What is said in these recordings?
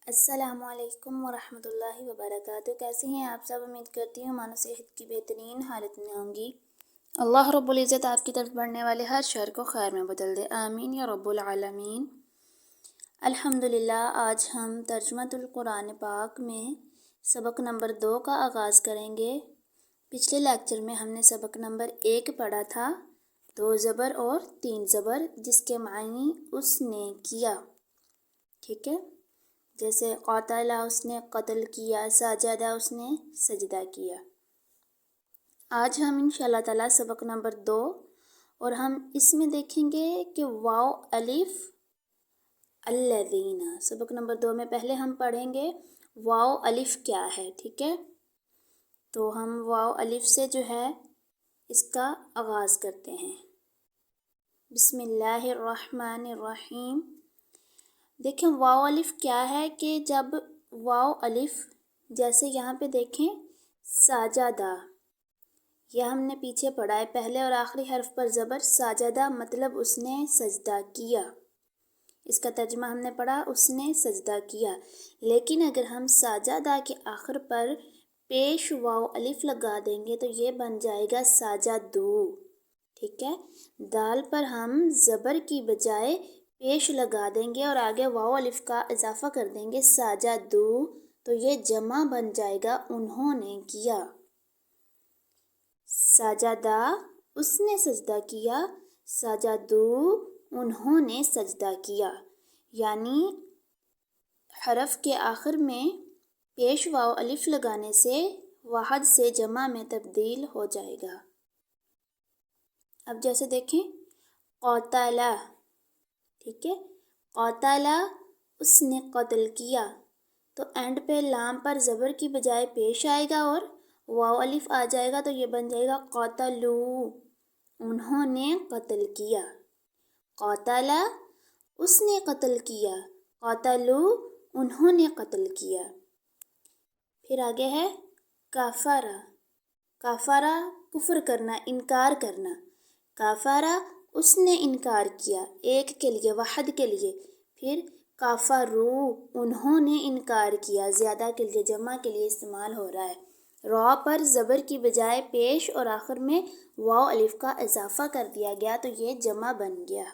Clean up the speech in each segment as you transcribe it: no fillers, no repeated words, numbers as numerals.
السلام علیکم ورحمۃ اللہ وبرکاتہ۔ کیسے ہیں آپ سب؟ امید کرتی ہوں مانو صحت کی بہترین حالت میں ہوں گی۔ اللہ رب العزت آپ کی طرف بڑھنے والے ہر شر کو خیر میں بدل دے، آمین یا رب العالمین۔ الحمدللہ، آج ہم ترجمۃ القرآن پاک میں سبق نمبر 2 کا آغاز کریں گے۔ پچھلے لیکچر میں ہم نے سبق نمبر 1 پڑھا تھا، 2 زبر اور 3 زبر، جس کے معنی اس نے کیا، ٹھیک ہے؟ جیسے قاتل اس نے قتل کیا، سجدہ اس نے سجدہ کیا۔ آج ہم انشاءاللہ تعالیٰ سبق نمبر 2 اور ہم اس میں دیکھیں گے کہ واو الف الذین۔ سبق نمبر 2 میں پہلے ہم پڑھیں گے واو الف کیا ہے، ٹھیک ہے؟ تو ہم واو الف سے جو ہے اس کا آغاز کرتے ہیں۔ بسم اللہ الرحمن الرحیم۔ دیکھیں واو الف کیا ہے کہ جب واو الف، جیسے یہاں پہ دیکھیں ساجدہ، یہ ہم نے پیچھے پڑھا ہے، پہلے اور آخری حرف پر زبر، ساجدہ مطلب اس نے سجدہ کیا۔ اس کا ترجمہ ہم نے پڑھا، اس نے سجدہ کیا۔ لیکن اگر ہم ساجدہ کے آخر پر پیش واو الف لگا دیں گے تو یہ بن جائے گا ساجدو، ٹھیک ہے؟ دال پر ہم زبر کی بجائے پیش لگا دیں گے اور آگے واو الف کا اضافہ کر دیں گے سجدو، تو یہ جمع بن جائے گا انہوں نے کیا۔ سجدہ اس نے سجدہ کیا، سجدو انہوں نے سجدہ کیا، یعنی حرف کے آخر میں پیش واو الف لگانے سے واحد سے جمع میں تبدیل ہو جائے گا۔ اب جیسے دیکھیں قاتلہ، ٹھیک ہے؟ قاتلہ اس نے قتل کیا، تو اینڈ پہ لام پر زبر کی بجائے پیش آئے گا اور واو الف آ جائے گا، تو یہ بن جائے گا قاتلو، انہوں نے قتل کیا۔ قاتلہ اس نے قتل کیا، قاتلو انہوں نے قتل کیا۔ پھر آگے ہے کفرہ۔ کفرہ کفر کرنا، انکار کرنا۔ کفرہ اس نے انکار کیا، ایک کے لیے، واحد کے لیے۔ پھر کفرو انہوں نے انکار کیا، زیادہ کے لیے، جمع کے لیے استعمال ہو رہا ہے۔ را پر زبر کی بجائے پیش اور آخر میں واو الف کا اضافہ کر دیا گیا، تو یہ جمع بن گیا۔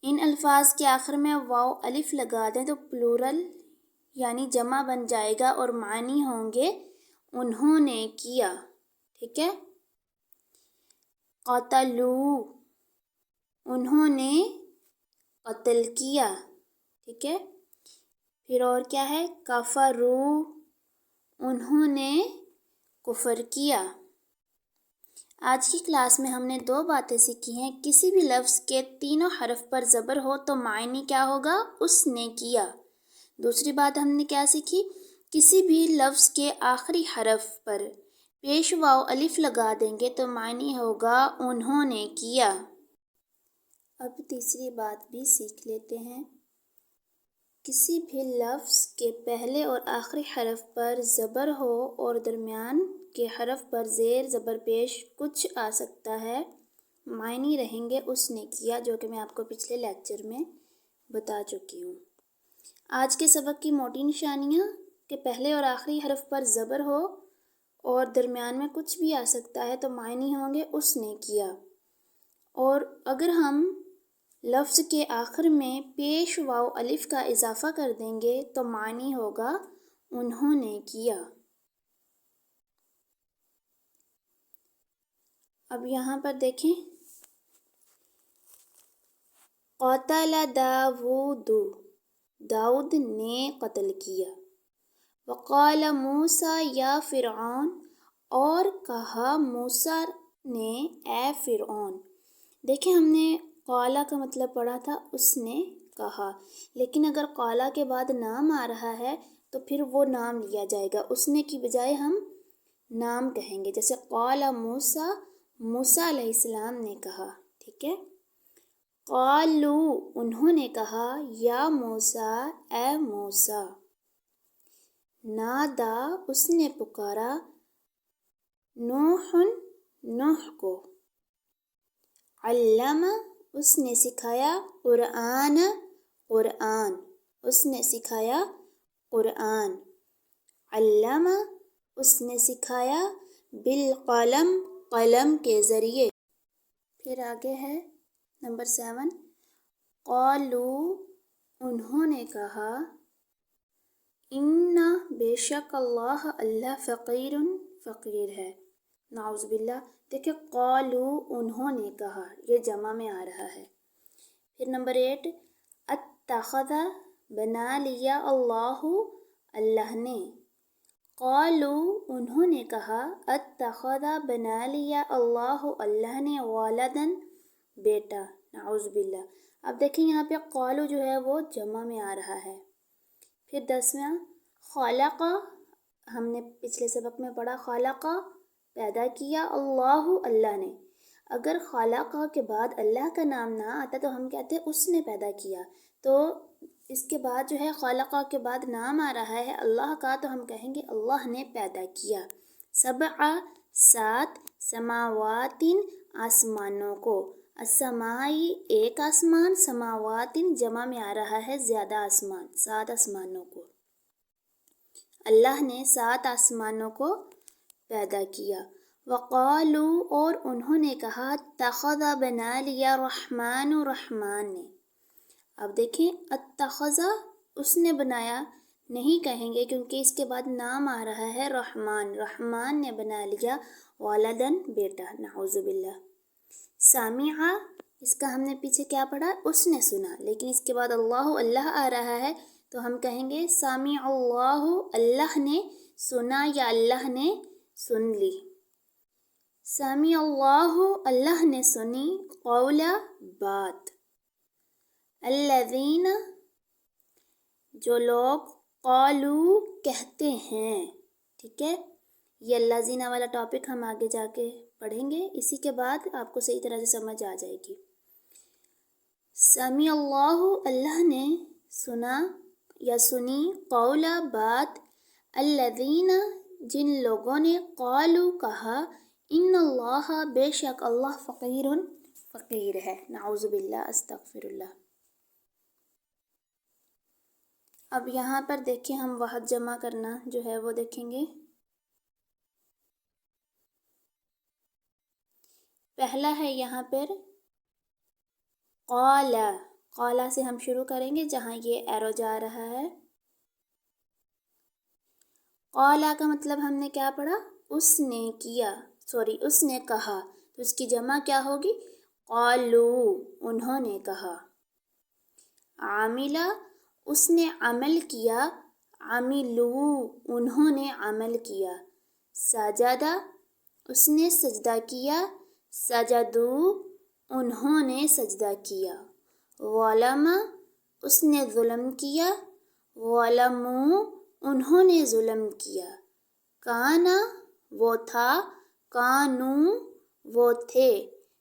ان الفاظ کے آخر میں واو الف لگا دیں تو پلورل یعنی جمع بن جائے گا اور معنی ہوں گے انہوں نے کیا، ٹھیک ہے؟ قتلو انہوں نے قتل کیا، ٹھیک ہے؟ پھر اور کیا ہے؟ کفرو انہوں نے کفر کیا۔ آج کی کلاس میں ہم نے 2 باتیں سیکھی ہیں۔ کسی بھی لفظ کے تینوں حرف پر زبر ہو تو معنی کیا ہوگا؟ اس نے کیا۔ دوسری بات ہم نے کیا سیکھی؟ کسی بھی لفظ کے آخری حرف پر پیش واو الف لگا دیں گے تو معنی ہوگا انہوں نے کیا۔ اب تیسری بات بھی سیکھ لیتے ہیں۔ کسی بھی لفظ کے پہلے اور آخری حرف پر زبر ہو اور درمیان کے حرف پر زیر زبر پیش کچھ آ سکتا ہے، معنی رہیں گے اس نے کیا، جو کہ میں آپ کو پچھلے لیکچر میں بتا چکی ہوں۔ آج کے سبق کی موٹی نشانیاں کہ پہلے اور آخری حرف پر زبر ہو اور درمیان میں کچھ بھی آ سکتا ہے تو معنی ہوں گے اس نے کیا، اور اگر ہم لفظ کے آخر میں پیش واو الف کا اضافہ کر دیں گے تو معنی ہوگا انہوں نے کیا۔ اب یہاں پر دیکھیں قتل داود، داؤد نے قتل کیا۔ وقال موسیٰ یا فرعون، اور کہا موسیٰ نے اے فرعون۔ دیکھیں ہم نے قال کا مطلب پڑھا تھا اس نے کہا، لیکن اگر قال کے بعد نام آ رہا ہے تو پھر وہ نام لیا جائے گا، اس نے کی بجائے ہم نام کہیں گے، جیسے قال موسیٰ، موسیٰ علیہ السلام نے کہا، ٹھیک ہے؟ قالو انہوں نے کہا یا موسیٰ اے موسیٰ۔ نادا اس نے پکارا، نوح نوح کو، علم اس نے سکھایا، قرآن قرآن، اس نے سکھایا قرآن۔ علّمہ، اس نے سکھایا بالقلم، قلم کے ذریعے۔ پھر آگے ہے نمبر 7، قالو، انہوں نے کہا، ان، بے شک اللہ، اللہ فقیر، فقیر ہے، نعوذ باللہ۔ دیکھیں قالو، انہوں نے کہا، یہ جمع میں آ رہا ہے۔ پھر نمبر 8، اتخذ، بنا لیا، اللہ، اللہ نے۔ قالو، انہوں نے کہا، اتخذ، بنا لیا، اللہ، اللہ نے، ولدن، بیٹا، نعوذ باللہ۔ اب دیکھیں یہاں پہ قالو جو ہے وہ جمع میں آ رہا ہے۔ پھر 10واں، خلق، ہم نے پچھلے سبق میں پڑھا، خلق، پیدا کیا، اللہ، اللہ نے۔ اگر خلق کے بعد اللہ کا نام نہ آتا تو ہم کہتے ہیں اس نے پیدا کیا، تو اس کے بعد جو ہے خلق کے بعد نام آ رہا ہے اللہ کا، تو ہم کہیں گے اللہ نے پیدا کیا۔ سبع، 7، سماوات، آسمانوں کو، السمائی، ایک آسمان، سماوات جمع میں آ رہا ہے زیادہ آسمان، 7 آسمانوں کو۔ اللہ نے 7 آسمانوں کو پیدا کیا۔ وقالو، اور انہوں نے کہا، اتخذ، بنا لیا، رحمن، رحمان نے۔ اب دیکھیں اتخذ، اس نے بنایا نہیں کہیں گے کیونکہ اس کے بعد نام آ رہا ہے رحمان، رحمان نے بنا لیا ولدن، بیٹا، نعوذ باللہ۔ سامع، اس کا ہم نے پیچھے کیا پڑھا، اس نے سنا، لیکن اس کے بعد اللہ، اللہ آ رہا ہے تو ہم کہیں گے سامع اللہ، اللہ نے سنا یا اللہ نے سن لی۔ سامع اللہ، اللہ نے سنی، قول، بات۔ الذین، جو لوگ، قالو، کہتے ہیں، ٹھیک ہے، یہ الذین والا ٹاپک ہم آگے جا کے پڑھیں گے، اسی کے بعد آپ کو صحیح طرح سے سمجھ آ جائے گی۔ سمع اللہ، اللہ نے سنا یا سنی، قول، بات، الذین، جن لوگوں نے، قالو، کہا، ان اللہ، بے شک اللہ، فقیر، فقیر ہے، نعوذ باللہ، استغفر اللہ۔ اب یہاں پر دیکھیں ہم واحد جمع کرنا جو ہے وہ دیکھیں گے۔ پہلا ہے یہاں پر قال، قال سے ہم شروع کریں گے جہاں یہ ایرو جا رہا ہے۔ قال کا مطلب ہم نے کیا پڑھا، اس نے کیا، اس نے کہا، تو اس کی جمع کیا ہوگی، قالو، انہوں نے کہا۔ عاملہ، اس نے عمل کیا، عملو، انہوں نے عمل کیا۔ سجدہ، اس نے سجدہ کیا، سجدو، انہوں نے سجدہ کیا۔ ظلم، اس نے ظلم کیا، ظلمو، انہوں نے ظلم کیا۔ کانا، وہ تھا، کانو، وہ تھے۔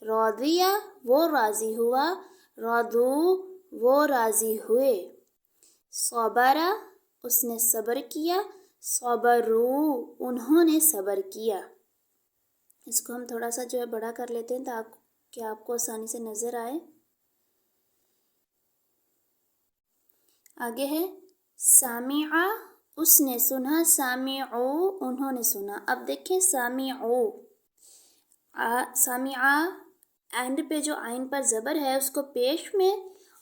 راضیہ، وہ راضی ہوا، رضو، وہ راضی ہوئے۔ صبرا، اس نے صبر کیا، صبرو، انہوں نے صبر کیا۔ اس کو ہم تھوڑا سا جو ہے بڑا کر لیتے ہیں تاکہ آپ کو آسانی سے نظر آئے۔ آگے ہے سامع، اس نے سنا، سامعو، انہوں نے سنا۔ اب دیکھیں سامعو، سامع، اینڈ پہ جو عین پر زبر ہے اس کو پیش میں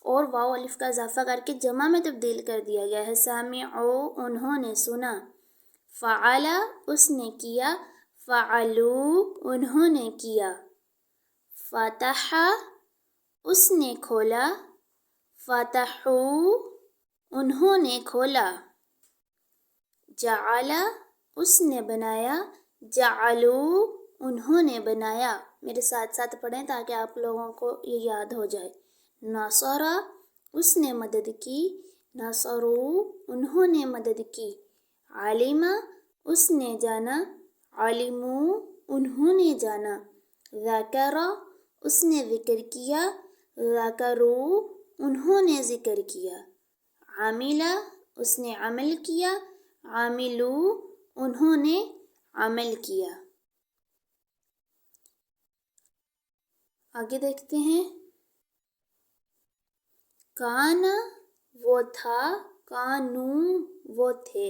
اور واو الف کا اضافہ کر کے جمع میں تبدیل کر دیا گیا ہے۔ سامعو، انہوں نے سنا۔ فعل، اس نے کیا، فعلو، انہوں نے کیا۔ فتح، اس نے کھولا، فتحو، انہوں نے کھولا۔ جعل، اس نے بنایا، جعلو، انہوں نے بنایا۔ میرے ساتھ ساتھ پڑھیں تاکہ آپ لوگوں کو یہ یاد ہو جائے۔ نصر، اس نے مدد کی، نصرو، انہوں نے مدد کی۔ علم، اس نے جانا، علمو، انہوں نے جانا۔ ذکر، اس نے ذکر کیا، ذکرو، انہوں نے ذکر کیا۔ عمل، اس نے عمل کیا، عملو، انہوں نے عمل کیا۔ آگے دیکھتے ہیں کانا، وہ تھا، کانو وہ تھے،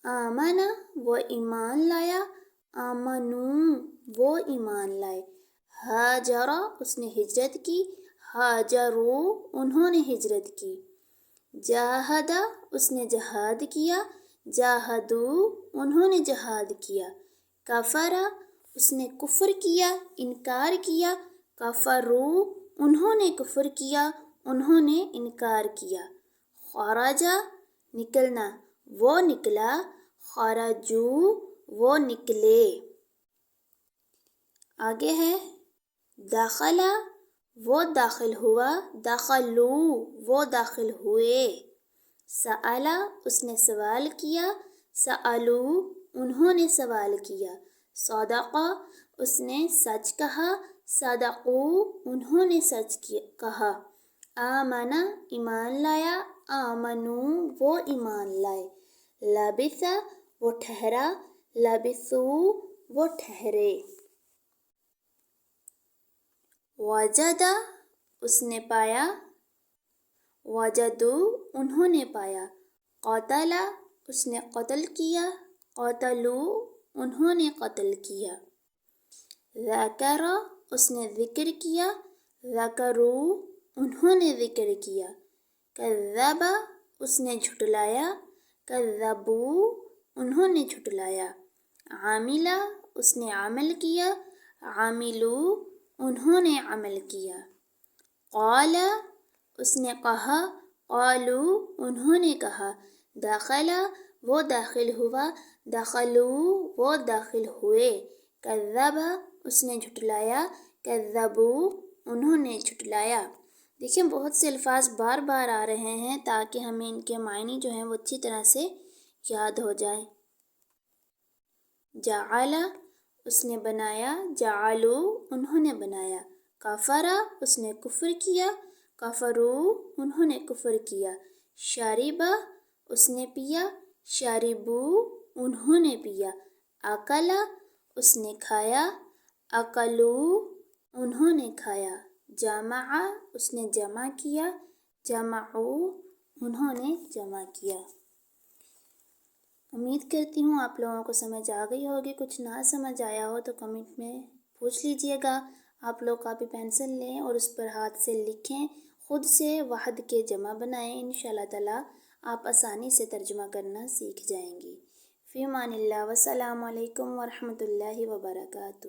آمنا وہ ایمان لایا، آمنو وہ ایمان لائے، ہاجرا اس نے ہجرت کی، ہاجرو انہوں نے ہجرت کی، جاہدا اس نے جہاد کیا، جاہدو انہوں نے جہاد کیا، کفرا اس نے کفر کیا، انکار کیا، کفرو انہوں نے کفر کیا، انہوں نے انکار کیا، خرجا نکلنا وہ نکلا، خرجو وہ نکلے۔ آگے ہے دخلا وہ داخل ہوا، دخلو وہ داخل ہوئے، سألا اس نے سوال کیا، سألو انہوں نے سوال کیا، صدقہ اس نے سچ کہا، صدقو انہوں نے سچ کہا، آمنا ایمان لایا، آمنو وہ ایمان لائے، لبثا وہ ٹھہرا، لبثو وہ ٹھہرے، وجدا اس نے پایا، وجدو انہوں نے پایا، قتلا اس نے قتل کیا، قتلو انہوں نے قتل کیا، ذکرا اس نے ذکر کیا، ذکرو انہوں نے ذکر کیا، کذبا اس نے جھٹلایا، کذبو انہوں نے جھٹلایا، عاملا اس نے عمل کیا، عاملو انہوں نے عمل کیا، قال اس نے کہا، قالو انہوں نے کہا، دخلا وہ داخل ہوا، دخلو وہ داخل ہوئے، کذبا اس نے جھٹلایا، کذبو انہوں نے جھٹلایا۔ دیکھیں بہت سے الفاظ بار بار آ رہے ہیں تاکہ ہمیں ان کے معنی جو ہیں وہ اچھی طرح سے یاد ہو جائیں۔ جعل اس نے بنایا، جعلو انہوں نے بنایا، کفرا اس نے کفر کیا، کفرو انہوں نے کفر کیا، شربا اس نے پیا، شربو انہوں نے پیا، اکلا اس نے کھایا، اکلو انہوں نے کھایا، جمع اس نے جمع کیا، جمعو انہوں نے جمع کیا۔ امید کرتی ہوں آپ لوگوں کو سمجھ آ گئی ہوگی، کچھ نہ سمجھ آیا ہو تو کمنٹ میں پوچھ لیجئے گا۔ آپ لوگ کاپی پینسل لیں اور اس پر ہاتھ سے لکھیں، خود سے واحد کے جمع بنائیں، انشاءاللہ تعالی آپ آسانی سے ترجمہ کرنا سیکھ جائیں گی۔ فی امان اللہ، والسلام علیکم ورحمۃ اللہ وبرکاتہ۔